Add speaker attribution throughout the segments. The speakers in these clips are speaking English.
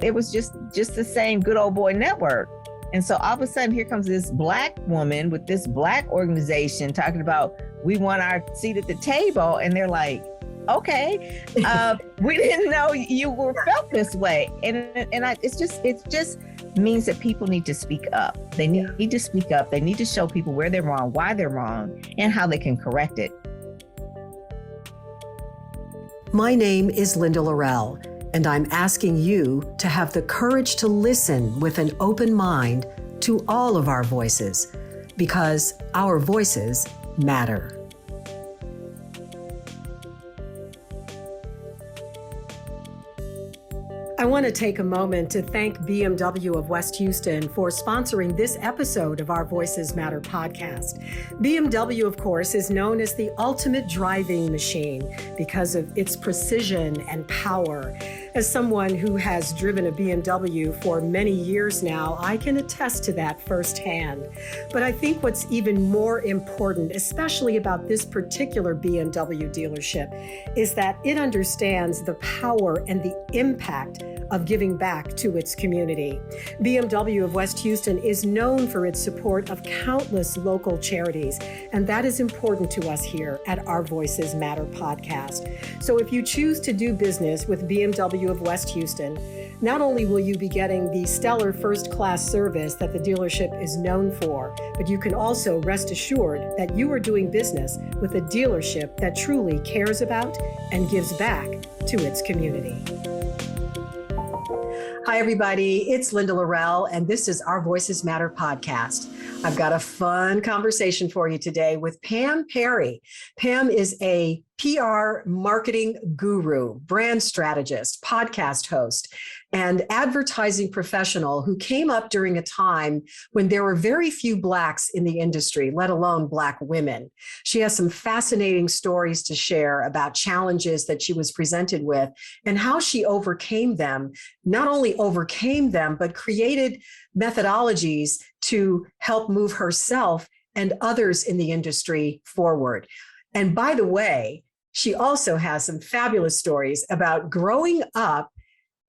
Speaker 1: it was just the same good old boy network. And so all of a sudden, here comes this Black woman with this Black organization talking about, we want our seat at the table. And they're like, okay, we didn't know you were felt this way. It just means that people need to speak up. They need to speak up. They need to show people where they're wrong, why they're wrong, and how they can correct it.
Speaker 2: My name is Linda Lorelle, and I'm asking you to have the courage to listen with an open mind to all of our voices, because our voices matter. I want to take a moment to thank BMW of West Houston for sponsoring this episode of our Voices Matter podcast. BMW, of course, is known as the ultimate driving machine because of its precision and power. As someone who has driven a BMW for many years now, I can attest to that firsthand. But I think what's even more important, especially about this particular BMW dealership, is that it understands the power and the impact of giving back to its community. BMW of West Houston is known for its support of countless local charities, and that is important to us here at our Voices Matter podcast. So if you choose to do business with BMW of West Houston, not only will you be getting the stellar first-class service that the dealership is known for, but you can also rest assured that you are doing business with a dealership that truly cares about and gives back to its community. Hi, everybody. It's Linda Lorelle, and this is our Voices Matter podcast. I've got a fun conversation for you today with Pam Perry. Pam is a PR marketing guru, brand strategist, podcast host, and advertising professional who came up during a time when there were very few Blacks in the industry, let alone Black women. She has some fascinating stories to share about challenges that she was presented with and how she overcame them, not only overcame them, but created methodologies to help move herself and others in the industry forward. And by the way, she also has some fabulous stories about growing up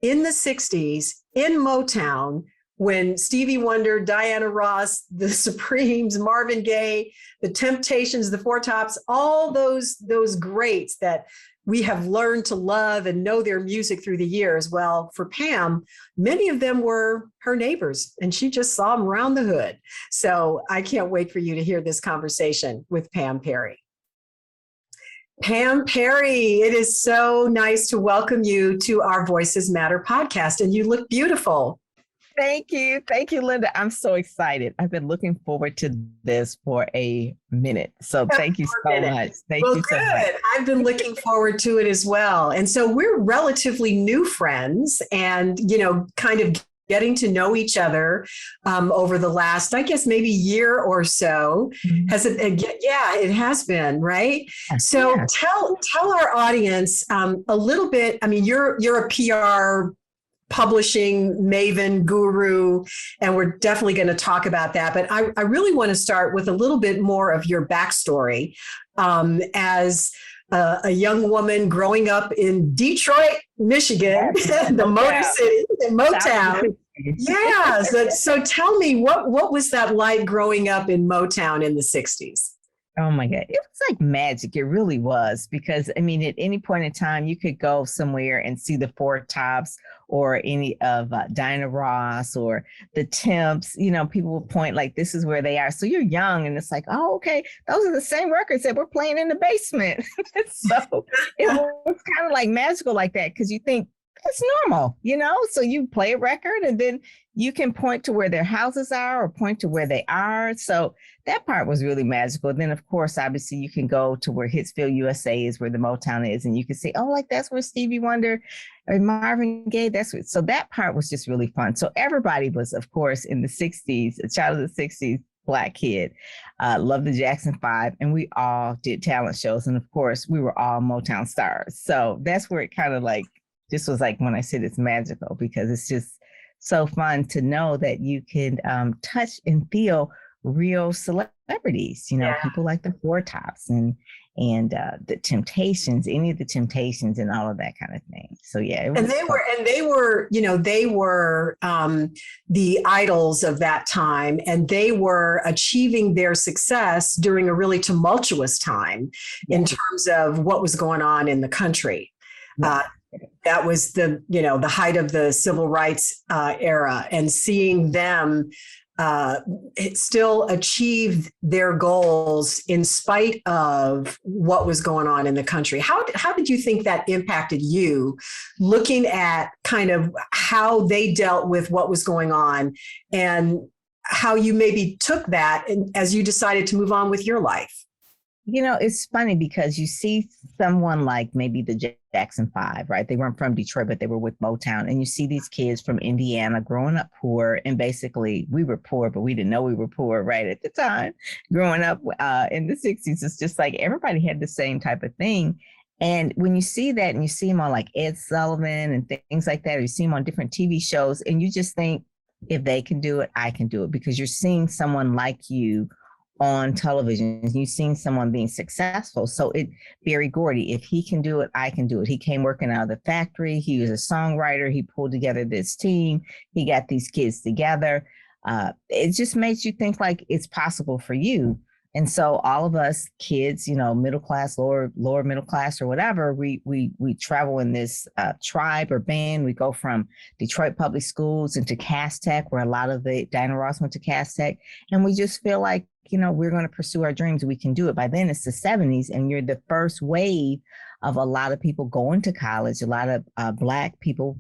Speaker 2: in the 60s in Motown when Stevie Wonder, Diana Ross, the Supremes, Marvin Gaye, the Temptations, the Four Tops, all those greats that we have learned to love and know their music through the years. Well, for Pam, many of them were her neighbors, and she just saw them around the hood. So I can't wait for you to hear this conversation with Pam Perry. Pam Perry, it is so nice to welcome you to our Voices Matter podcast, and you look beautiful.
Speaker 1: Thank you. Thank you, Linda. I'm so excited. I've been looking forward to this for a minute. So thank you so much. Thank you so much.
Speaker 2: I've been looking forward to it as well. And so we're relatively new friends and, kind of getting to know each other over the last, I guess, maybe year or so. Has it? Yeah, it has been, right? So tell our audience a little bit. I mean, you're a PR publishing maven guru, and we're definitely going to talk about that. But I really want to start with a little bit more of your backstory as a young woman growing up in Detroit, Michigan, the Motor City, Motown. Yeah. So tell me, what was that like growing up in Motown in the 60s?
Speaker 1: Oh my God. It was like magic. It really was, because I mean, at any point in time, you could go somewhere and see the Four Tops or any of Diana Ross or the Temps. People will point like, this is where they are. So you're young and it's like, oh, okay, those are the same records that we're playing in the basement. So it was kind of like magical like that, because you think it's normal, so you play a record and then you can point to where their houses are or point to where they are. So that part was really magical. Then, of course, obviously, you can go to where Hitsville, USA is, where the Motown is, and you can say, oh, like that's where Stevie Wonder or Marvin Gaye, so that part was just really fun. So everybody was, of course, in the 60s, a child of the 60s, Black kid, loved the Jackson 5, and we all did talent shows. And of course, we were all Motown stars. So that's where it kind of like, this was like when I said it's magical, because it's just so fun to know that you can touch and feel real celebrities,
Speaker 2: Yeah.
Speaker 1: people like the Four Tops and the Temptations, any of the Temptations and all of that kind of thing. So yeah, it
Speaker 2: And
Speaker 1: was fun.
Speaker 2: they were, they were the idols of that time, and they were achieving their success during a really tumultuous time in
Speaker 1: Yes.
Speaker 2: terms of what was going on in the country.
Speaker 1: Yes.
Speaker 2: That was the height of the civil rights era, and seeing them still achieve their goals in spite of what was going on in the country. How did you think that impacted you, looking at kind of how they dealt with what was going on, and how you maybe took that as you decided to move on with your life?
Speaker 1: It's funny because you see someone like maybe the Jackson Five, right? They weren't from Detroit, but they were with Motown. And you see these kids from Indiana growing up poor. And basically, we were poor, but we didn't know we were poor right at the time. Growing up in the 60s, it's just like everybody had the same type of thing. And when you see that and you see them on like Ed Sullivan and things like that, or you see them on different TV shows, and you just think, if they can do it, I can do it, because you're seeing someone like you on television. You've seen someone being successful. So Berry Gordy, if he can do it, I can do it. He came working out of the factory. He was a songwriter. He pulled together this team. He got these kids together. It just makes you think like it's possible for you. And so all of us kids, middle class, lower middle class or whatever, we travel in this tribe or band. We go from Detroit public schools into Cass Tech, where a lot of the Diana Ross went to Cass Tech. And we just feel like, we're going to pursue our dreams. We can do it. By then it's the 70s, and you're the first wave of a lot of people going to college, a lot of Black people,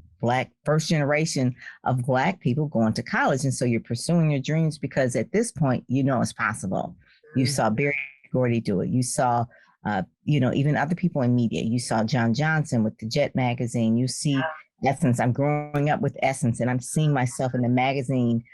Speaker 1: first generation of Black people going to college. And so you're pursuing your dreams because at this point, it's possible. You saw Berry Gordy do it. You saw, even other people in media. You saw John Johnson with the Jet magazine. You see Essence. I'm growing up with Essence, and I'm seeing myself in the magazine,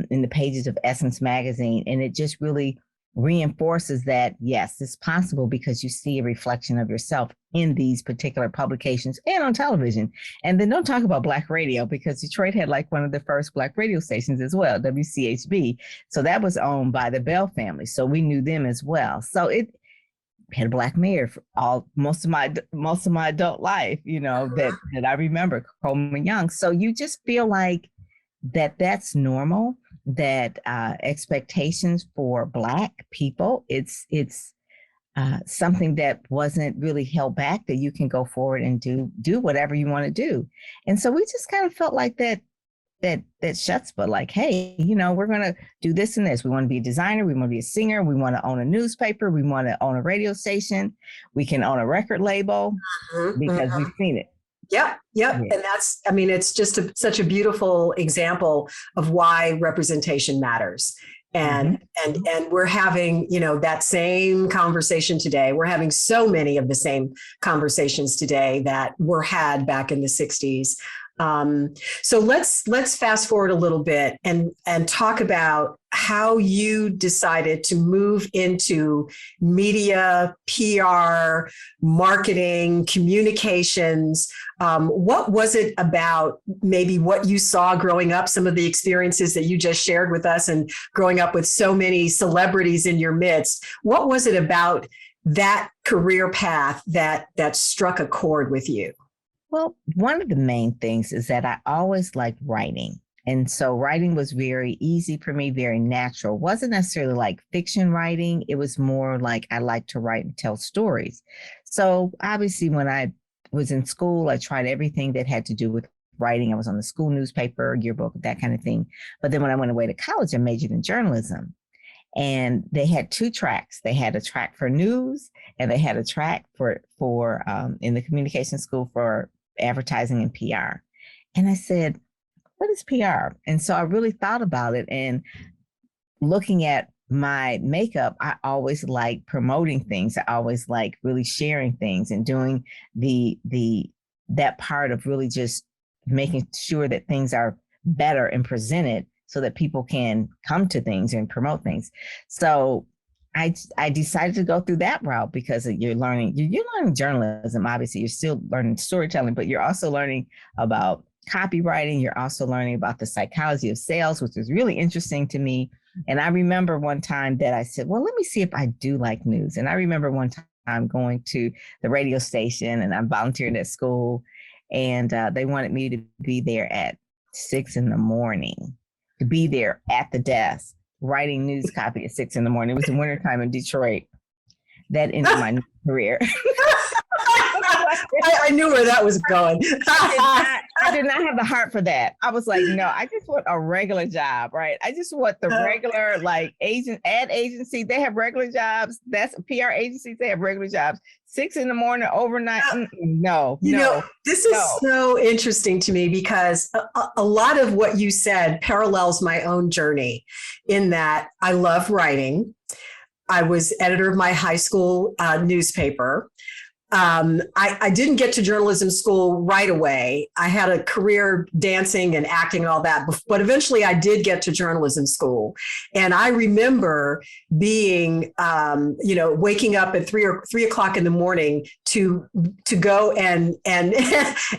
Speaker 1: in the pages of Essence magazine. And it just really reinforces that, yes, it's possible, because you see a reflection of yourself in these particular publications and on television. And then don't talk about Black radio, because Detroit had like one of the first Black radio stations as well, WCHB. So that was owned by the Bell family. So we knew them as well. So it had a Black mayor for most of my adult life, that I remember, Coleman Young. So you just feel like that's normal, that expectations for Black people, it's something that wasn't really held back, that you can go forward and do whatever you want to do. And so we just kind of felt like that chutzpah, like, hey, we're going to do this and this. We want to be a designer. We want to be a singer. We want to own a newspaper. We want to own a radio station. We can own a record label, because we've seen it.
Speaker 2: Yep.
Speaker 1: Yeah.
Speaker 2: And it's just such a beautiful example of why representation matters. And we're having, that same conversation today. We're having so many of the same conversations today that were had back in the 60s. So let's fast forward a little bit and talk about how you decided to move into media, PR, marketing, communications. What was it about maybe what you saw growing up, some of the experiences that you just shared with us, and growing up with so many celebrities in your midst? What was it about that career path that struck a chord with you?
Speaker 1: Well, one of the main things is that I always liked writing. And so writing was very easy for me, very natural. It wasn't necessarily like fiction writing. It was more like I like to write and tell stories. So obviously when I was in school, I tried everything that had to do with writing. I was on the school newspaper, yearbook, that kind of thing. But then when I went away to college, I majored in journalism. And they had two tracks. They had a track for news, and they had a track for in the communication school for advertising and PR. And I said, what is PR? And so I really thought about it, and looking at my makeup, I always like promoting things. I always like really sharing things and doing that part of really just making sure that things are better and presented so that people can come to things and promote things. So I decided to go through that route, because you're learning journalism. Obviously, you're still learning storytelling, but you're also learning about copywriting. You're also learning about the psychology of sales, which is really interesting to me. And I remember one time that I said, well, let me see if I do like news. And I remember one time going to the radio station, and I'm volunteering at school, and they wanted me to be there at 6 a.m, to be there at the desk writing news copy at 6 a.m. It was the wintertime in Detroit. That ended my career.
Speaker 2: I knew where that was going.
Speaker 1: I did not have the heart for that. I was like, no, I just want a regular job, right? I just want the regular, like, ad agency. They have regular jobs. That's PR agencies. They have regular jobs. 6 a.m, overnight. No.
Speaker 2: This is so interesting to me, because a lot of what you said parallels my own journey, in that I love writing. I was editor of my high school newspaper. I didn't get to journalism school right away. I had a career dancing and acting and all that, but eventually I did get to journalism school. And I remember being, waking up at 3 o'clock in the morning to go and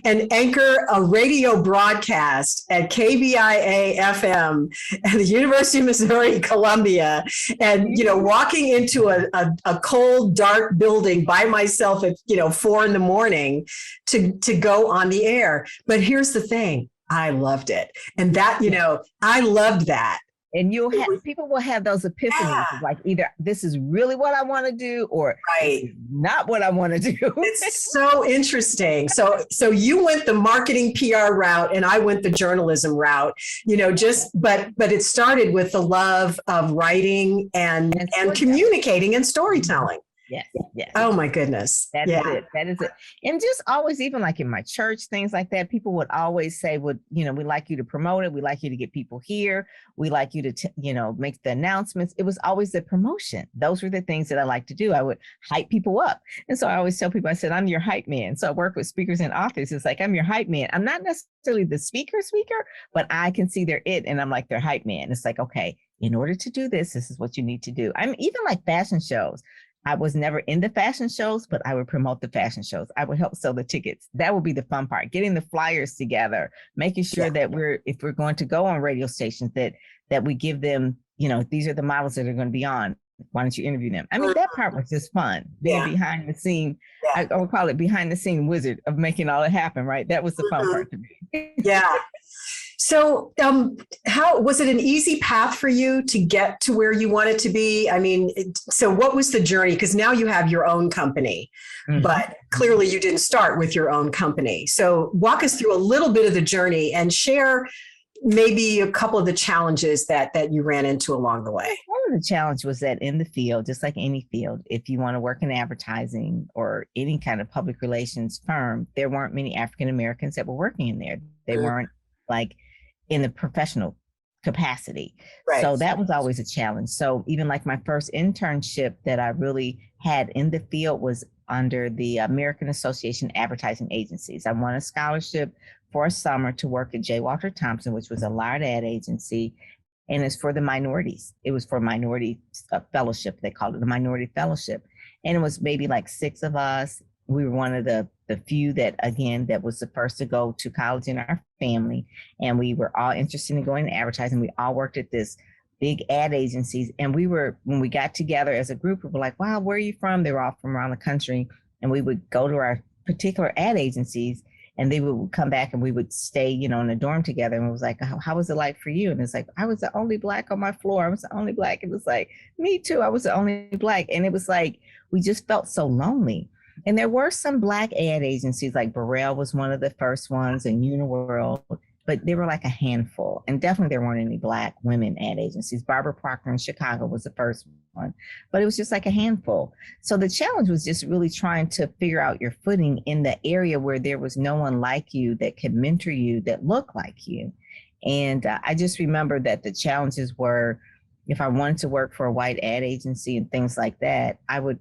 Speaker 2: anchor a radio broadcast at KBIA FM at the University of Missouri, Columbia, and, walking into a cold, dark building by myself at 4 a.m. to go on the air. But here's the thing, I loved it. And that, I loved that.
Speaker 1: And people will have those epiphanies, like either this is really what I want to do, or
Speaker 2: right,
Speaker 1: not what I want to do.
Speaker 2: It's so interesting. So you went the marketing PR route, and I went the journalism route. But it started with the love of writing and communicating and storytelling.
Speaker 1: Yes.
Speaker 2: Oh my goodness.
Speaker 1: That is it. And just always, even like in my church, things like that, people would always say, we like you to promote it. We like you to get people here. We like you to, make the announcements. It was always the promotion. Those were the things that I like to do. I would hype people up. And so I always tell people, I said, I'm your hype man. So I work with speakers and authors. It's like, I'm your hype man. I'm not necessarily the speaker, but I can see their it. And I'm like their hype man. It's like, okay, in order to do this is what you need to do. I'm even like fashion shows. I was never in the fashion shows, but I would promote the fashion shows. I would help sell the tickets. That would be the fun part, getting the flyers together, making sure that if we're going to go on radio stations, that we give them, these are the models that are going to be on. Why don't you interview them? I mean, that part was just fun. Being behind the scene, I would call it behind the scene wizard of making all it happen, right? That was the fun part to me.
Speaker 2: Yeah. So how was it an easy path for you to get to where you wanted to be? I mean, so what was the journey? Because now you have your own company, but clearly you didn't start with your own company. So walk us through a little bit of the journey and share maybe a couple of the challenges that you ran into along the way.
Speaker 1: One of the challenges was that in the field, just like any field, if you want to work in advertising or any kind of public relations firm, there weren't many African Americans that were working in there. They weren't like in the professional capacity. Right. So that was always a challenge. So even like my first internship that I really had in the field was under the American Association Advertising Agencies. I won a scholarship for a summer to work at J. Walter Thompson, which was a large ad agency. And it's for the minorities. It was for minority fellowship. They called it the Minority Fellowship. And it was maybe like 6 of us. We were one of the few that was the first to go to college in our family. And we were all interested in going to advertising. We all worked at this big ad agencies. And when we got together as a group, we were like, wow, where are you from? They were all from around the country. And we would go to our particular ad agencies, and they would come back and we would stay, in a dorm together. And it was like, how was it like for you? And it's like, I was the only Black on my floor. I was the only Black. It was like, me too. I was the only Black. And it was like, we just felt so lonely. And there were some Black ad agencies, like Lorelle was one of the first ones, and Uniworld, but they were like a handful. And definitely there weren't any Black women ad agencies. Barbara Proctor in Chicago was the first one, but it was just like a handful. So the challenge was just really trying to figure out your footing in the area where there was no one like you that could mentor you, that looked like you. And I just remember that the challenges were, if I wanted to work for a white ad agency and things like that, I would,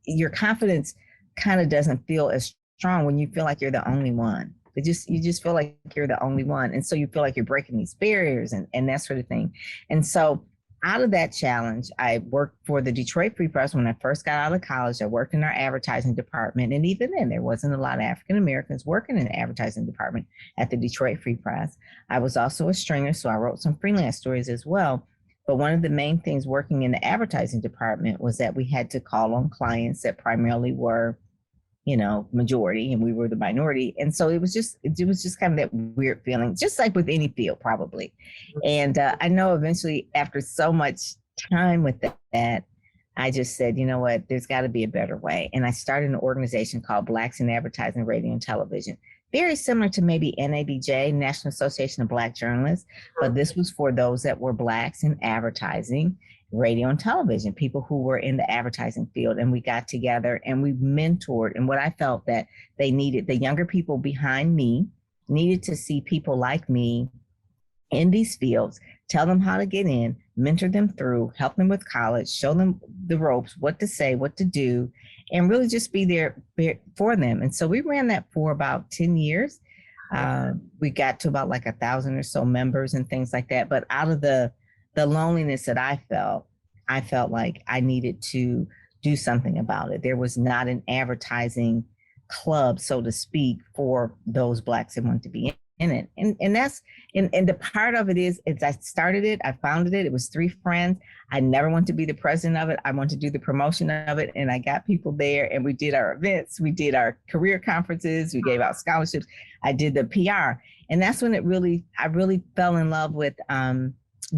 Speaker 1: your confidence kind of doesn't feel as strong when you feel like you're the only one. You just feel like you're the only one. And so you feel like you're breaking these barriers and that sort of thing. And so out of that challenge, I worked for the Detroit Free Press. When I first got out of college, I worked in our advertising department. And even then, there wasn't a lot of African Americans working in the advertising department at the Detroit Free Press. I was also a stringer, so I wrote some freelance stories as well. But one of the main things working in the advertising department was that we had to call on clients that primarily were, majority, and we were the minority. And so it was just kind of that weird feeling, just like with any field probably. And I know eventually after so much time with that, I just said, you know what, there's got to be a better way. And I started an organization called Blacks in Advertising, Radio and Television, very similar to maybe NABJ, National Association of Black Journalists, but this was for those that were Blacks in advertising, radio and television, people who were in the advertising field. And we got together and we mentored. And what I felt that they needed, the younger people behind me needed to see people like me in these fields, tell them how to get in, mentor them through, help them with college, show them the ropes, what to say, what to do, and really just be there for them. And so we ran that for about 10 years. We got to about like 1,000 or so members and things like that. But out of the loneliness that I felt like I needed to do something about it. There was not an advertising club, so to speak, for those Blacks that wanted to be in it. And that's, and the part of it is I started it, I founded it. It was 3 friends. I never wanted to be the president of it. I wanted to do the promotion of it. And I got people there and we did our events. We did our career conferences. We gave out scholarships. I did the PR. And that's when I really fell in love with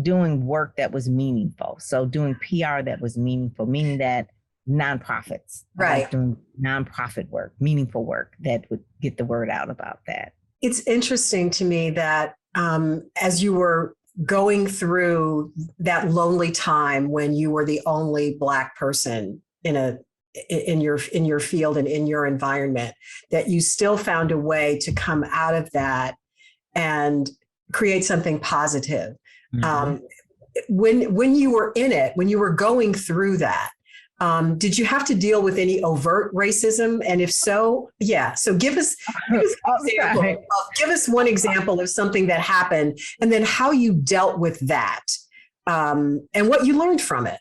Speaker 1: doing work that was meaningful. So doing PR that was meaningful, meaning that nonprofits,
Speaker 2: right?
Speaker 1: Doing nonprofit work, meaningful work that would get the word out about that.
Speaker 2: It's interesting to me that as you were going through that lonely time when you were the only Black person in your field and in your environment, that you still found a way to come out of that and create something positive. Mm-hmm. When you were in it, when you were going through that, did you have to deal with any overt racism? And if so, yeah. So give us one example of something that happened and then how you dealt with that and what you learned from it.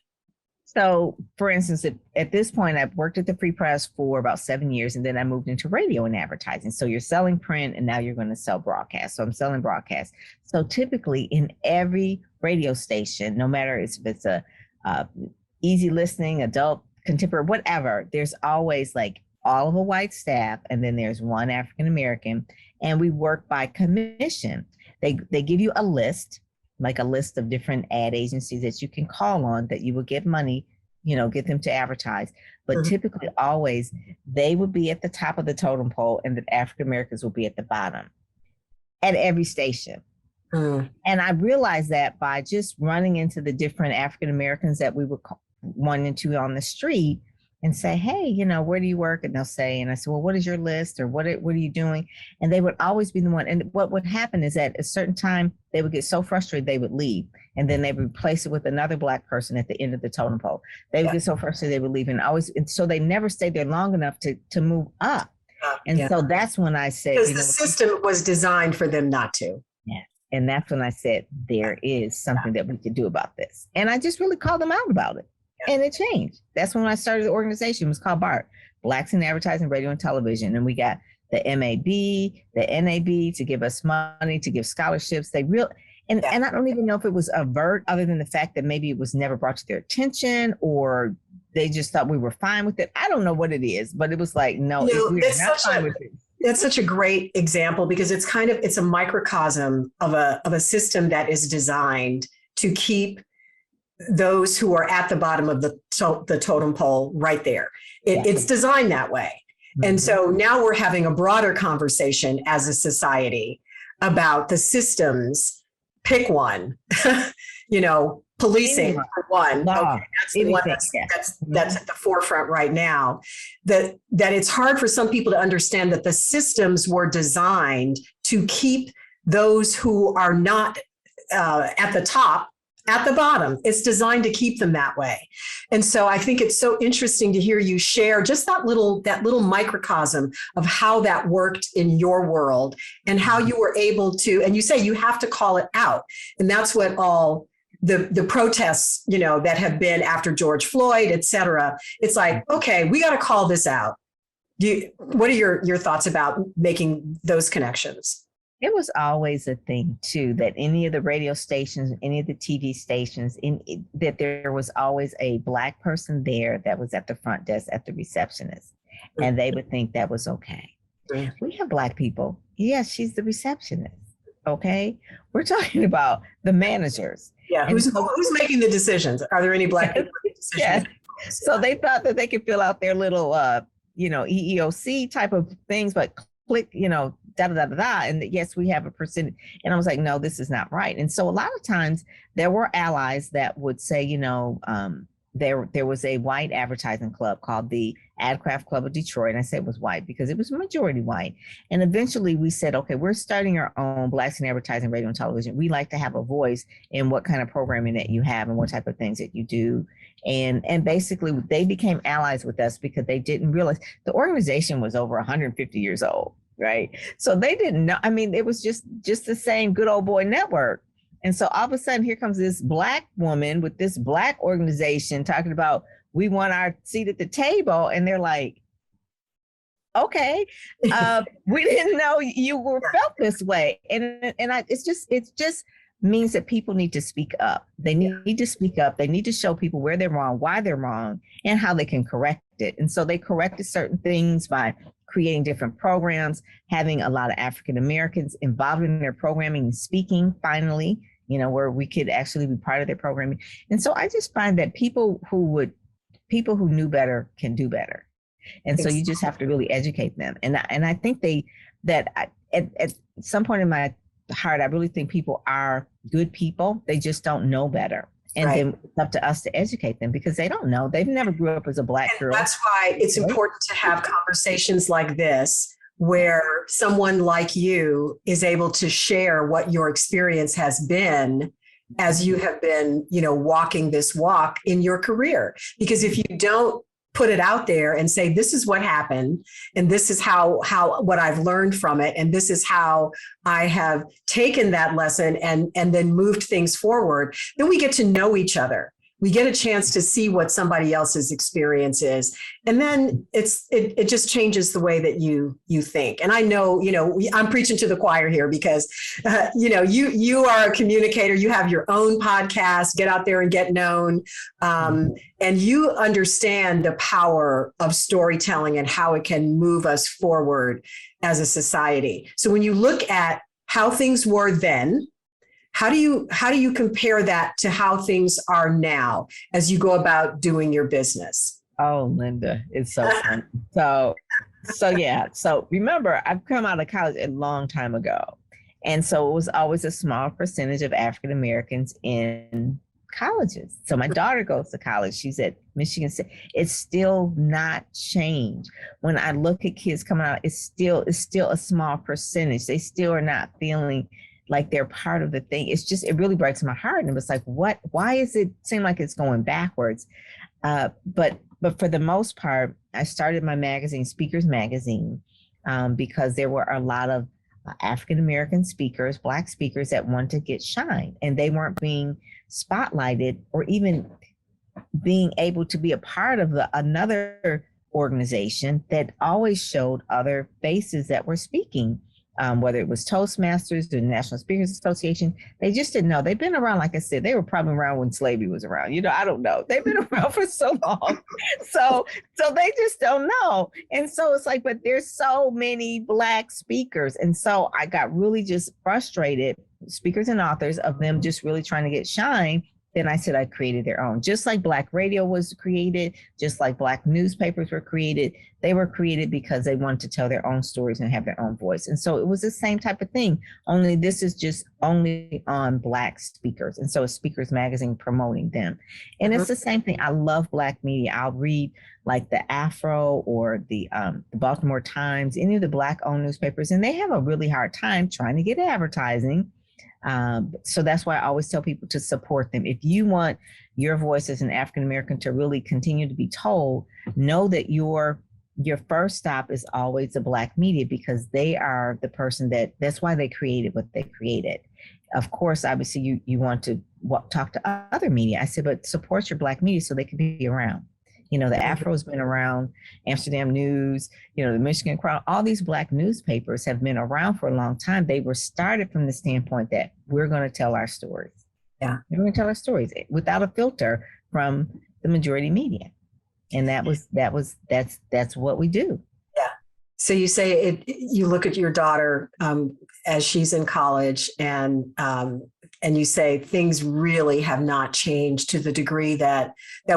Speaker 1: So for instance, at this point, I've worked at the Free Press for about 7 years, and then I moved into radio and advertising. So you're selling print and now you're going to sell broadcast. So I'm selling broadcast. So typically in every radio station, no matter if it's a easy listening, adult, contemporary, whatever, there's always like all of a white staff, and then there's one African-American, and we work by commission. They give you a list, like a list of different ad agencies that you can call on that you will give money, get them to advertise. But mm-hmm. typically always they would be at the top of the totem pole and the African-Americans will be at the bottom at every station. Mm. And I realized that by just running into the different African-Americans that we would run into on the street and say, hey, where do you work? And they'll say, and I said, well, what is your list? Or what are you doing? And they would always be the one. And what would happen is at a certain time, they would get so frustrated, they would leave. And then they would replace it with another Black person at the end of the totem pole. They would get so frustrated, they would leave. And so they never stayed there long enough to move up. And so that's when I said,
Speaker 2: because the system was designed for them not to.
Speaker 1: Yeah. And that's when I said, there is something that we could do about this. And I just really called them out about it. And it changed. That's when I started the organization. It was called BART, Blacks in Advertising, Radio and Television. And we got the MAB, the NAB to give us money, to give scholarships. And I don't even know if it was overt, other than the fact that maybe it was never brought to their attention, or they just thought we were fine with it. I don't know what it is, but it was like, no, we're not fine with it.
Speaker 2: That's such a great example, because it's a microcosm of a system that is designed to keep those who are at the bottom of the totem pole right there. It's designed that way. Mm-hmm. And so now we're having a broader conversation as a society about the systems. Pick one, policing for one. Okay, that's the one that's at the forefront right now. That it's hard for some people to understand that the systems were designed to keep those who are not at the top at the bottom. It's designed to keep them that way. And so I think it's so interesting to hear you share just that little microcosm of how that worked in your world and how you were able to, and you say you have to call it out. And that's what all the protests, that have been after George Floyd, et cetera. It's like, okay, we got to call this out. What are your thoughts about making those connections?
Speaker 1: It was always a thing too, that any of the radio stations, any of the TV stations, that there was always a Black person there that was at the front desk, at the receptionist, and they would think that was okay. We have Black people. Yes, she's the receptionist. Okay, we're talking about the managers.
Speaker 2: Yeah, who's making the decisions? Are there any Black people making decisions?
Speaker 1: Yes. So they thought that they could fill out their little, EEOC type of things, but click, da da da da da, and yes, we have a percentage. And I was like, no, this is not right. And so a lot of times there were allies that would say, there was a white advertising club called the AdCraft Club of Detroit. And I said it was white because it was majority white. And eventually we said, okay, we're starting our own Blacks in Advertising, Radio and Television. We like to have a voice in what kind of programming that you have and what type of things that you do. And basically they became allies with us because they didn't realize the organization was over 150 years old, right? So they didn't know. I mean, it was just the same good old boy network. And so all of a sudden, here comes this Black woman with this Black organization talking about, we want our seat at the table. And they're like, okay, we didn't know you were felt this way. It just means that people need to speak up. They need to speak up. They need to show people where they're wrong, why they're wrong, and how they can correct it. And so they corrected certain things by creating different programs, having a lot of African Americans involved in their programming and speaking finally, where we could actually be part of their programming. And so I just find that people who knew better can do better. And so you just have to really educate them. And I think at some point in my heart, I really think people are good people. They just don't know better. And then it's up to us to educate them because they don't know. They've never grew up as a Black girl.
Speaker 2: That's why it's important to have conversations like this, where someone like you is able to share what your experience has been as you have been, walking this walk in your career. Because if you don't put it out there and say, this is what happened, and this is how what I've learned from it, and this is how I have taken that lesson and then moved things forward, then we get to know each other. We get a chance to see what somebody else's experience is. And then it just changes the way that you think. And I know, I'm preaching to the choir here because, you are a communicator. You have your own podcast, Get Out There and Get Known. And you understand the power of storytelling and how it can move us forward as a society. So when you look at how things were then, how do you compare that to how things are now as you go about doing your business?
Speaker 1: Oh, Linda, it's so fun. So remember, I've come out of college a long time ago. And so it was always a small percentage of African Americans in colleges. So my daughter goes to college. She's at Michigan State. It's still not changed. When I look at kids coming out, it's still a small percentage. They still are not feeling like they're part of the thing. It really breaks my heart. And it's like, why is it seem like it's going backwards? But for the most part, I started my magazine, Speakers Magazine, because there were a lot of African-American speakers, Black speakers that wanted to get shine, and they weren't being spotlighted or even being able to be a part of another organization that always showed other faces that were speaking. Whether it was Toastmasters, the National Speakers Association, they just didn't know. They've been around, like I said, they were probably around when slavery was around. I don't know. They've been around for so long. So they just don't know. And so it's like, but there's so many Black speakers. And so I got really just frustrated, speakers and authors, of them just really trying to get shine. Then I said I created their own. Just like Black radio was created, just like Black newspapers were created, they were created because they wanted to tell their own stories and have their own voice. And so it was the same type of thing, only this is just only on Black speakers. And so it's Speakers Magazine promoting them. And it's the same thing. I love Black media. I'll read like the Afro or the Baltimore Times, any of the Black-owned newspapers, and they have a really hard time trying to get advertising. So that's why I always tell people to support them. If you want your voice as an African American to really continue to be told, know that your first stop is always the Black media, because they are the person that's why they created what they created. Of course, obviously you want to talk to other media. I said, but support your Black media so they can be around. The Afro's been around, Amsterdam News, the Michigan Chronicle, all these Black newspapers have been around for a long time. They were started from the standpoint that we're going to tell our stories.
Speaker 2: Yeah.
Speaker 1: We're going to tell our stories without a filter from the majority media. And that's what we do.
Speaker 2: Yeah. So you say you look at your daughter as she's in college, and you say things really have not changed to the degree that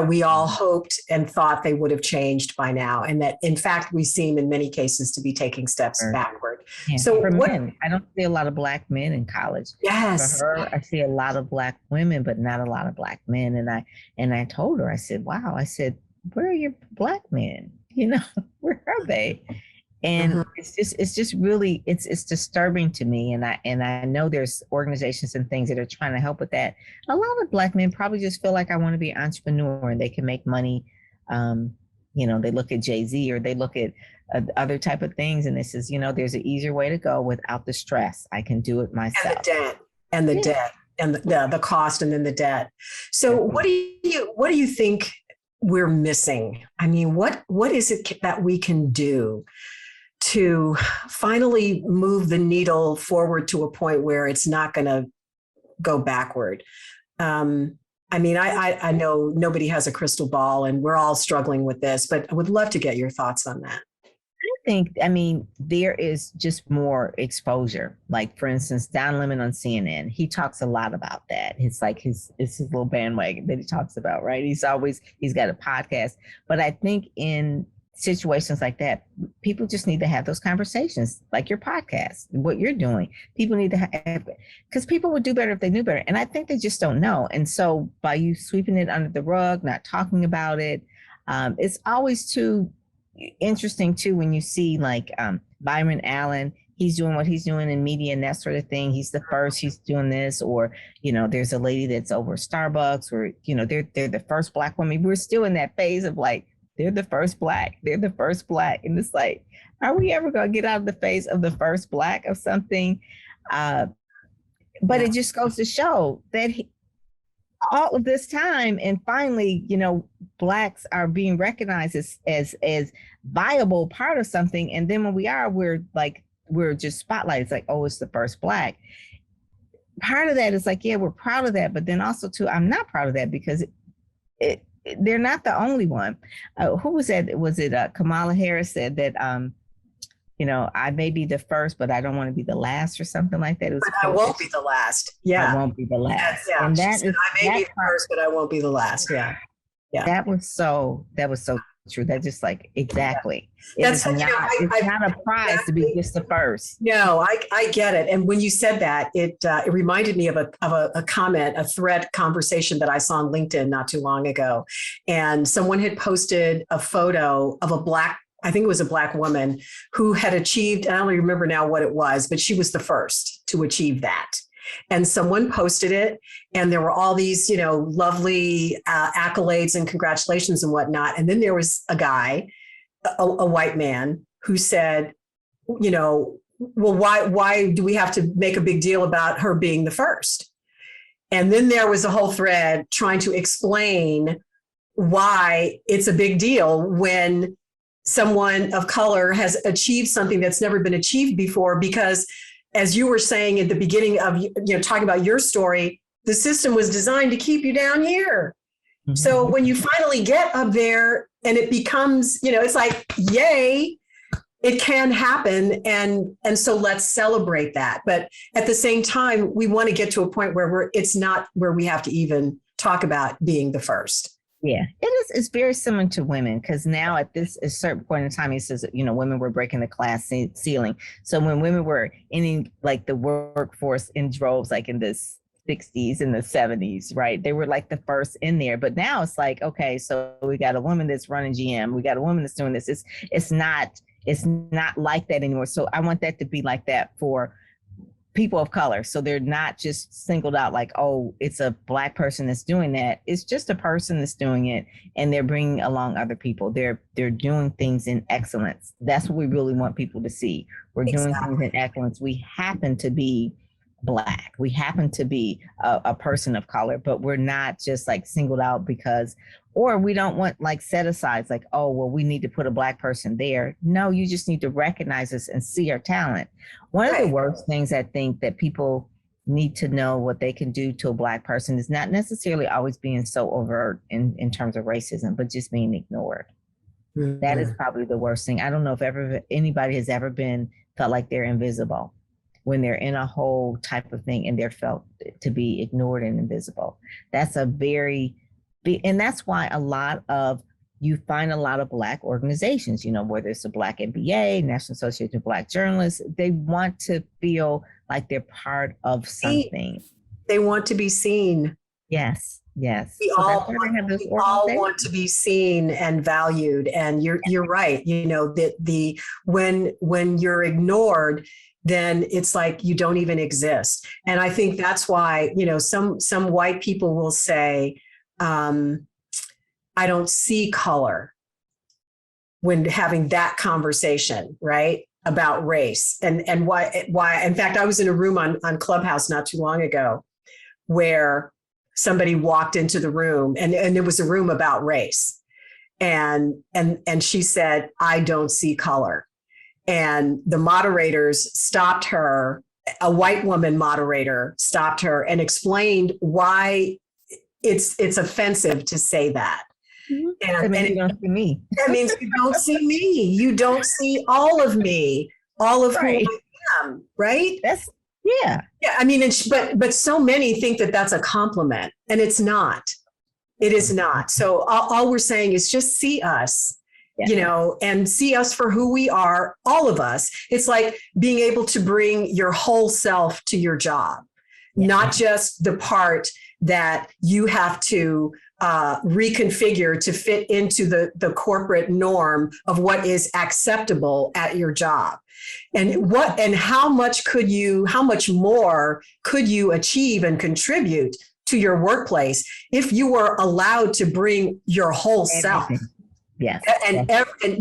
Speaker 2: we all hoped and thought they would have changed by now, and that in fact we seem in many cases to be taking steps backward.
Speaker 1: Yeah. So for men, I don't see a lot of Black men in college.
Speaker 2: Yes.
Speaker 1: For her, I see a lot of Black women, but not a lot of Black men. And I told her, I said, wow, I said, where are your Black men? Where are they? And it's just really, it's disturbing to me. And I know there's organizations and things that are trying to help with that. A lot of Black men probably just feel like I want to be an entrepreneur and they can make money. They look at Jay-Z or they look at other type of things. And this is, there's an easier way to go without the stress. I can do it myself.
Speaker 2: And the debt and the cost and then the debt. So what do you think we're missing? I mean, what is it that we can do to finally move the needle forward to a point where it's not going to go backward? I mean, I know nobody has a crystal ball and we're all struggling with this, but I would love to get your thoughts on that.
Speaker 1: I mean, there is just more exposure. Like, for instance, Don Lemon on CNN, he talks a lot about that. It's like it's his little bandwagon that he talks about, right? He's got a podcast. But I think in situations like that, people just need to have those conversations, like your podcast, what you're doing. People need to have, because people would do better if they knew better. And I think they just don't know. And so by you sweeping it under the rug, not talking about it, it's always too interesting too when you see like Byron Allen, he's doing what he's doing in media and that sort of thing. He's the first, he's doing this, or there's a lady that's over Starbucks, or they're the first Black woman. We're still in that phase of like, they're the first Black, and it's like, are we ever going to get out of the phase of the first Black of something? But it just goes to show that all of this time, and finally, Blacks are being recognized as viable part of something. And then when we're just spotlighted. It's like, oh, it's the first Black. Part of that is like, yeah, we're proud of that. But then also too, I'm not proud of that because they're not the only one. Who was that? Was it Kamala Harris said that, I may be the first, but I don't want to be the last, or something like that.
Speaker 2: I won't be the last. Yeah.
Speaker 1: I won't be the last.
Speaker 2: Yeah. And I may be the first, but I won't be the last. Yeah. Yeah.
Speaker 1: That was so true. That just like, exactly.
Speaker 2: That's
Speaker 1: it's not a prize to be just the first.
Speaker 2: No, I get it. And when you said that, it reminded me of a comment, a thread conversation that I saw on LinkedIn not too long ago. And someone had posted a photo of I think it was a Black woman who had achieved, I don't remember now what it was, but she was the first to achieve that. And someone posted it, and there were all these, lovely accolades and congratulations and whatnot. And then there was a guy, a white man, who said, well, why do we have to make a big deal about her being the first? And then there was a whole thread trying to explain why it's a big deal when someone of color has achieved something that's never been achieved before, because as you were saying at the beginning of, talking about your story, the system was designed to keep you down here. Mm-hmm. So when you finally get up there and it becomes, it's like, yay, it can happen. And so let's celebrate that. But at the same time, we want to get to a point where it's not where we have to even talk about being the first.
Speaker 1: Yeah, it is. It's very similar to women, because now at a certain point in time, he says, women were breaking the class ceiling. So when women were in like the workforce in droves, like in the 60s and the 70s, right? They were like the first in there. But now it's like, okay, so we got a woman that's running GM. We got a woman that's doing this. It's not like that anymore. So I want that to be like that for people of color. So they're not just singled out like, oh, it's a Black person that's doing that. It's just a person that's doing it, and they're bringing along other people. They're doing things in excellence. That's what we really want people to see. We're doing things in excellence. We happen to be Black. We happen to be a person of color, but we're not just like singled out because, or we don't want like set asides like, oh, well, we need to put a Black person there. No, you just need to recognize us and see our talent. One of the worst things I think that people need to know what they can do to a Black person is not necessarily always being so overt in terms of racism, but just being ignored. Mm-hmm. That is probably the worst thing. I don't know if anybody has ever felt like they're invisible when they're in a whole type of thing and they're felt to be ignored and invisible. That's a very big, and that's why you find a lot of Black organizations, you know, whether it's a Black NBA, National Association of Black Journalists, they want to feel like they're part of something.
Speaker 2: They want to be seen.
Speaker 1: Yes.
Speaker 2: We all want to be seen and valued. And you're right. You know, that when you're ignored, then it's like you don't even exist. And I think that's why, you know, some white people will say, I don't see color when having that conversation, right, about race. And why, in fact, I was in a room on Clubhouse not too long ago where somebody walked into the room and it was a room about race. And she said, I don't see color. And the moderators stopped her, a white woman moderator stopped her and explained why it's offensive to say that.
Speaker 1: Mm-hmm. And you don't see me.
Speaker 2: That means you don't see me. You don't see all of me, all of who I am, right?
Speaker 1: Yeah.
Speaker 2: I mean, but so many think that that's a compliment, and it's not. It is not. So all we're saying is just see us. Yeah. You know, and see us for who we are, all of us. It's like being able to bring your whole self to your job, not just the part that you have to reconfigure to fit into the corporate norm of what is acceptable at your job. And how much more could you achieve and contribute to your workplace if you were allowed to bring your whole self?
Speaker 1: Yes.
Speaker 2: And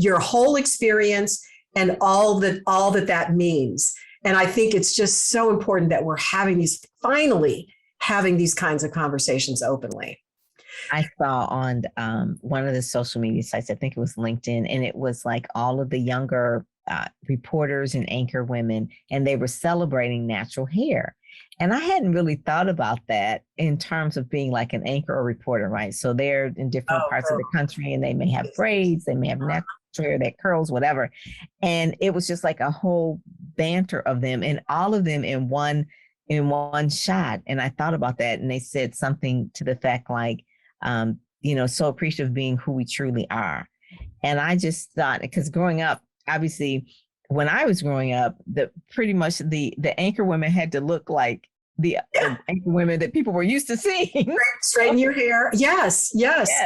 Speaker 2: your whole experience and all that means. And I think it's just so important that we're finally having these kinds of conversations openly.
Speaker 1: I saw on one of the social media sites, I think it was LinkedIn, and it was like all of the younger reporters and anchor women, and they were celebrating natural hair. And I hadn't really thought about that in terms of being like an anchor or reporter, right? So they're in different parts of the country and they may have braids, they may have natural hair, that curls, whatever. And it was just like a whole banter of them and all of them in one shot. And I thought about that and they said something to the effect like, you know, so appreciative of being who we truly are. And I just thought, because growing up, obviously, when I was growing up, pretty much the anchor women had to look like the anchor women that people were used to seeing.
Speaker 2: Straighten your hair. Yes.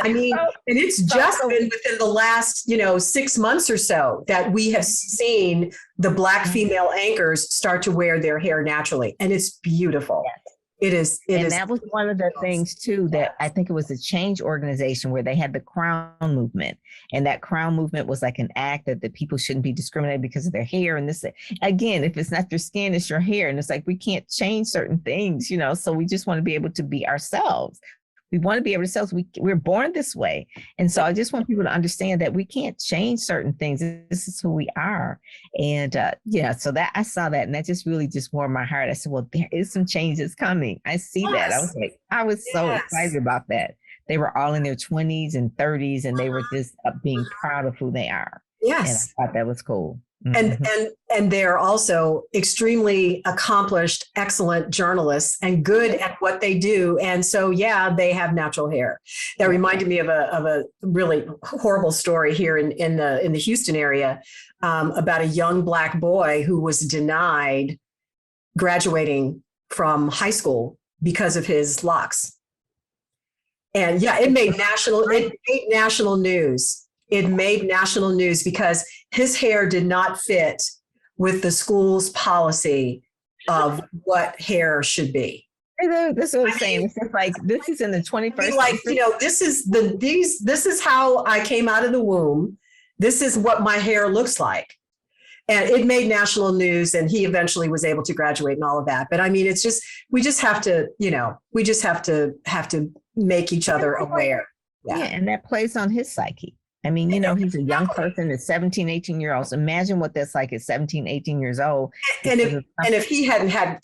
Speaker 2: I mean, and it's just been within the last, 6 months or so that we have seen the Black female anchors start to wear their hair naturally. And it's beautiful. Yes. It is.
Speaker 1: That was one of the things too, that I think it was a change organization where they had the Crown movement, and that Crown movement was like an act that the people shouldn't be discriminated because of their hair. And this, again, if it's not your skin, it's your hair. And it's like, we can't change certain things, so we just want to be able to be ourselves. We want to be able to ourselves. We're born this way. And so I just want people to understand that we can't change certain things. This is who we are. And so that I saw that and that just really just warmed my heart. I said, well, there is some changes coming. I see that. I was so excited about that. They were all in their 20s and 30s and they were just being proud of who they are.
Speaker 2: Yes.
Speaker 1: And I thought that was cool.
Speaker 2: Mm-hmm. And they're also extremely accomplished, excellent journalists and good at what they do. And so, they have natural hair. That reminded me of a really horrible story here in the Houston area about a young Black boy who was denied graduating from high school because of his locks. And it made national news. It made national news because his hair did not fit with the school's policy of what hair should be.
Speaker 1: That's what I'm saying. It's just like, this is in the 21st century.
Speaker 2: This is how I came out of the womb. This is what my hair looks like. and it made national news, and he eventually was able to graduate and all of that. But I mean, it's just, we just have to, we just have to make each other aware.
Speaker 1: Yeah, and that plays on his psyche. I mean, he's a young person at 17, 18 years old. Imagine what that's like at 17, 18 years old.
Speaker 2: And if he hadn't had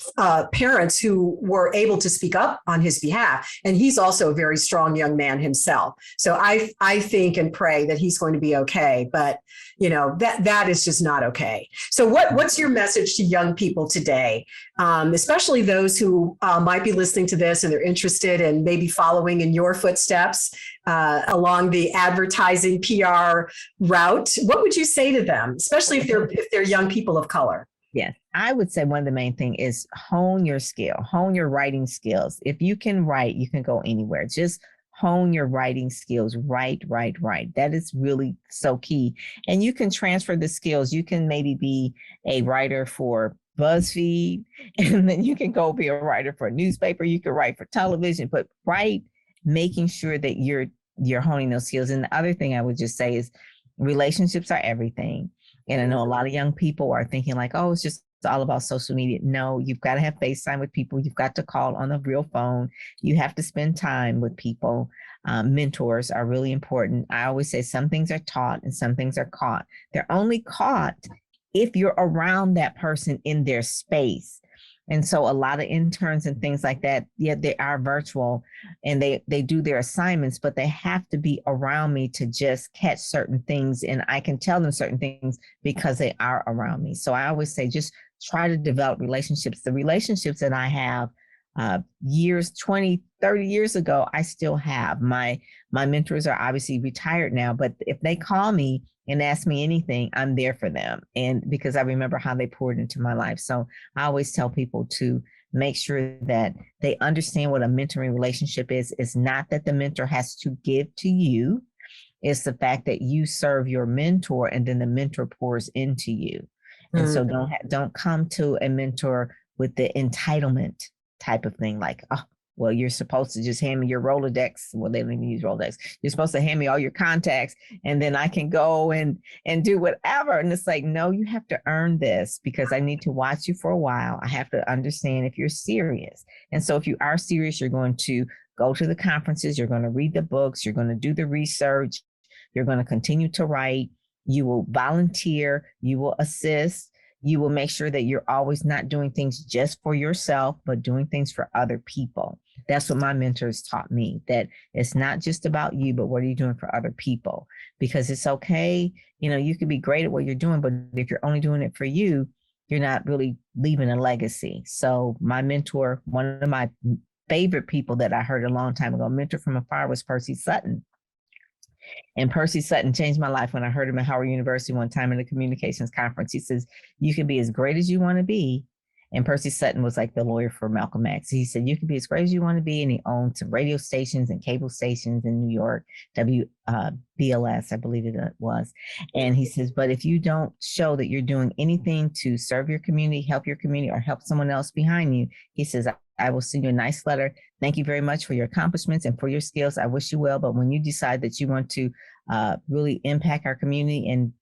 Speaker 2: parents who were able to speak up on his behalf, and he's also a very strong young man himself. So I think and pray that he's going to be okay. But, that is just not okay. So what's your message to young people today, especially those who might be listening to this and they're interested in maybe following in your footsteps along the advertising PR route? What would you say to them, especially if they're young people of color?
Speaker 1: Yes, I would say one of the main thing is hone your skill, hone your writing skills. If you can write, you can go anywhere. Just hone your writing skills. Write. That is really so key. And you can transfer the skills. You can maybe be a writer for BuzzFeed, and then you can go be a writer for a newspaper. You can write for television, but write, making sure that you're honing those skills. And the other thing I would just say is relationships are everything. And I know a lot of young people are thinking like, oh, it's just all about social media. No, you've got to have FaceTime with people. You've got to call on the real phone. You have to spend time with people. Mentors are really important. I always say some things are taught and some things are caught. They're only caught if you're around that person in their space. And so a lot of interns and things like that, yeah, they are virtual and they do their assignments, but they have to be around me to just catch certain things. And I can tell them certain things because they are around me. So I always say, just try to develop relationships. The relationships that I have years, 20, 30 years ago, I still have. My mentors are obviously retired now, but if they call me and ask me anything, I'm there for them. And because I remember how they poured into my life. So I always tell people to make sure that they understand what a mentoring relationship is. It's not that the mentor has to give to you. It's the fact that you serve your mentor and then the mentor pours into you. And so don't come to a mentor with the entitlement type of thing, like, oh, well, you're supposed to just hand me your Rolodex. Well, they don't even use Rolodex. You're supposed to hand me all your contacts and then I can go and do whatever. And it's like, no, you have to earn this because I need to watch you for a while. I have to understand if you're serious. And so if you are serious, you're going to go to the conferences, you're going to read the books, you're going to do the research, you're going to continue to write, you will volunteer, you will assist. You will make sure that you're always not doing things just for yourself, but doing things for other people. That's what my mentors taught me, that it's not just about you, but what are you doing for other people? Because it's okay. You can be great at what you're doing, but if you're only doing it for you, you're not really leaving a legacy. So my mentor, one of my favorite people that I heard a long time ago, mentor from afar, was Percy Sutton. And Percy Sutton changed my life when I heard him at Howard University one time in a communications conference. He says, you can be as great as you want to be. And Percy Sutton was like the lawyer for Malcolm X. He said, you can be as great as you want to be. And he owned some radio stations and cable stations in New York, BLS, I believe it was. And he says, but if you don't show that you're doing anything to serve your community, help your community, or help someone else behind you, he says, I will send you a nice letter. Thank you very much for your accomplishments and for your skills. I wish you well. But when you decide that you want to really impact our community, and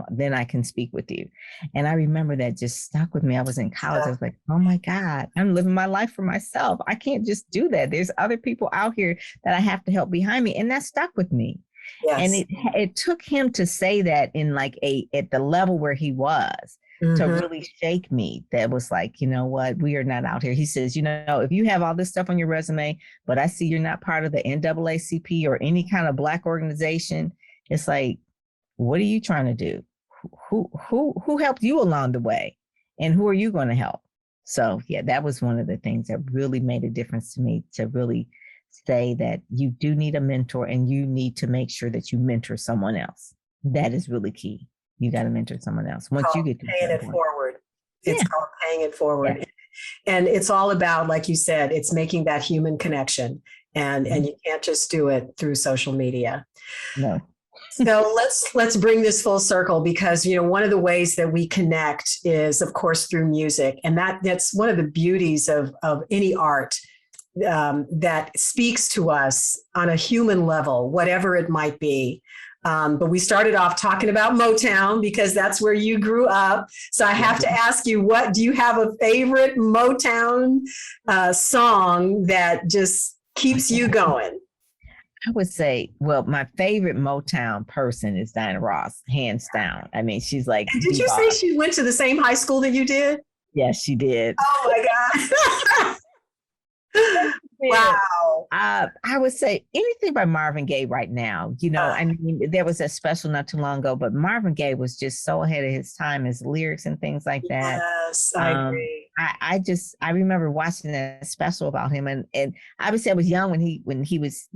Speaker 1: then I can speak with you. And I remember that just stuck with me. I was in college. I was like, oh my God, I'm living my life for myself. I can't just do that. There's other people out here that I have to help behind me. And that stuck with me. Yes. And it took him to say that in at the level where he was. To really shake me. That was like, you know what, we are not out here. He says, if you have all this stuff on your resume, but I see you're not part of the NAACP or any kind of Black organization, it's like, what are you trying to do? Who helped you along the way? And who are you going to help? So yeah, that was one of the things that really made a difference to me, to really say that you do need a mentor and you need to make sure that you mentor someone else. That is really key. You got to mentor someone else once you get to
Speaker 2: paying it forward. It's called paying it forward. Yeah. And it's all about, like you said, it's making that human connection. And you can't just do it through social media.
Speaker 1: No.
Speaker 2: So let's bring this full circle, because one of the ways that we connect is, of course, through music. And that's one of the beauties of any art that speaks to us on a human level, whatever it might be. But we started off talking about Motown because that's where you grew up. So I have to ask you, do you have a favorite Motown song that just keeps you going?
Speaker 1: I would say, well, my favorite Motown person is Diana Ross, hands down. I mean, she's like.
Speaker 2: And did you say she went to the same high school that you did?
Speaker 1: Yes, she did.
Speaker 2: Oh my God. Wow.
Speaker 1: I would say anything by Marvin Gaye right now. I mean, there was a special not too long ago, but Marvin Gaye was just so ahead of his time, his lyrics and things like that.
Speaker 2: Yes, I agree.
Speaker 1: I remember watching that special about him, and obviously I was young when he was,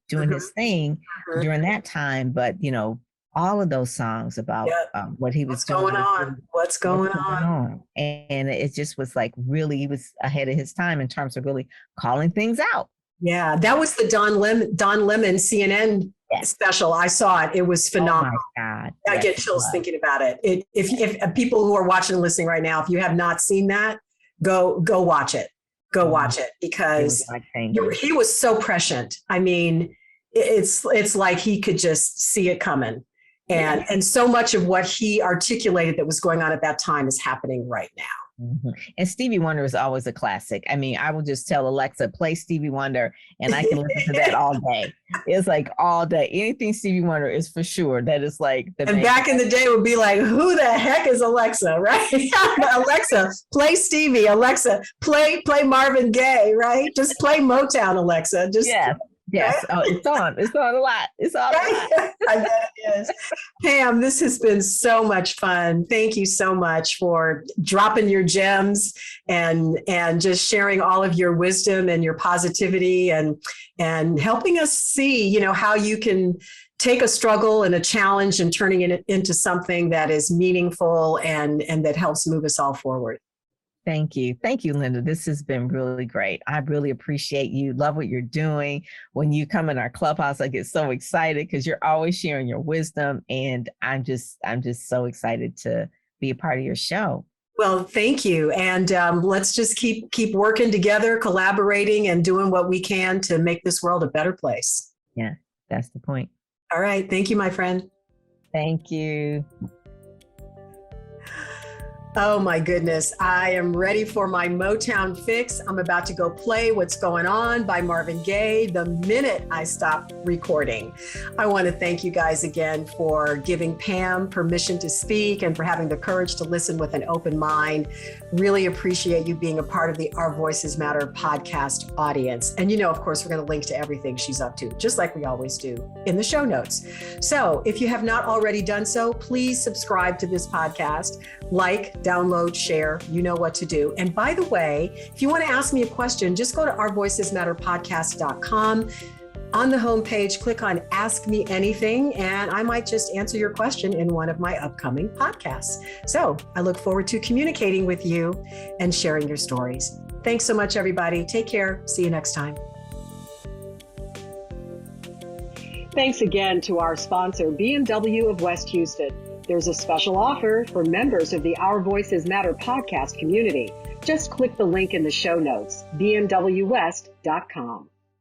Speaker 1: doing his thing during that time, but all of those songs about what he was doing.
Speaker 2: What's going on.
Speaker 1: And it just was like, really, he was ahead of his time in terms of really calling things out.
Speaker 2: Yeah, that was the Don Lemon CNN special. I saw it. It was phenomenal.
Speaker 1: Oh my God.
Speaker 2: I get chills thinking about it. If people who are watching and listening right now, if you have not seen that, go watch it. Go watch it, because he was so prescient. I mean, it's like he could just see it coming. And so much of what he articulated that was going on at that time is happening right now.
Speaker 1: Mm-hmm. And Stevie Wonder is always a classic. I mean, I will just tell Alexa, play Stevie Wonder, and I can listen to that all day. It's like all day. Anything Stevie Wonder is for sure. That is like the
Speaker 2: And back in the day, it would be like, who the heck is Alexa, right? Alexa, play Stevie. Alexa, play Marvin Gaye, right? Just play Motown, Alexa.
Speaker 1: Yes. Oh, it's on a lot. It's on a lot.
Speaker 2: I bet it is. Pam, this has been so much fun. Thank you so much for dropping your gems and just sharing all of your wisdom and your positivity and helping us see, how you can take a struggle and a challenge and turning it into something that is meaningful and that helps move us all forward.
Speaker 1: Thank you. Thank you, Linda. This has been really great. I really appreciate you. Love what you're doing. When you come in our clubhouse, I get so excited because you're always sharing your wisdom. And I'm just so excited to be a part of your show.
Speaker 2: Well, thank you. And let's just keep working together, collaborating and doing what we can to make this world a better place.
Speaker 1: Yeah, that's the point.
Speaker 2: All right. Thank you, my friend.
Speaker 1: Thank you.
Speaker 2: Oh my goodness. I am ready for my Motown fix. I'm about to go play What's Going On by Marvin Gaye the minute I stop recording. I want to thank you guys again for giving Pam permission to speak and for having the courage to listen with an open mind. Really appreciate you being a part of the Our Voices Matter podcast audience. And of course, we're going to link to everything she's up to, just like we always do in the show notes. So if you have not already done so, please subscribe to this podcast, download, share, you know what to do. And by the way, if you want to ask me a question, just go to ourvoicesmatterpodcast.com. On the homepage, click on Ask Me Anything, and I might just answer your question in one of my upcoming podcasts. So I look forward to communicating with you and sharing your stories. Thanks so much, everybody. Take care. See you next time. Thanks again to our sponsor, BMW of West Houston. There's a special offer for members of the Our Voices Matter podcast community. Just click the link in the show notes, bmwwest.com.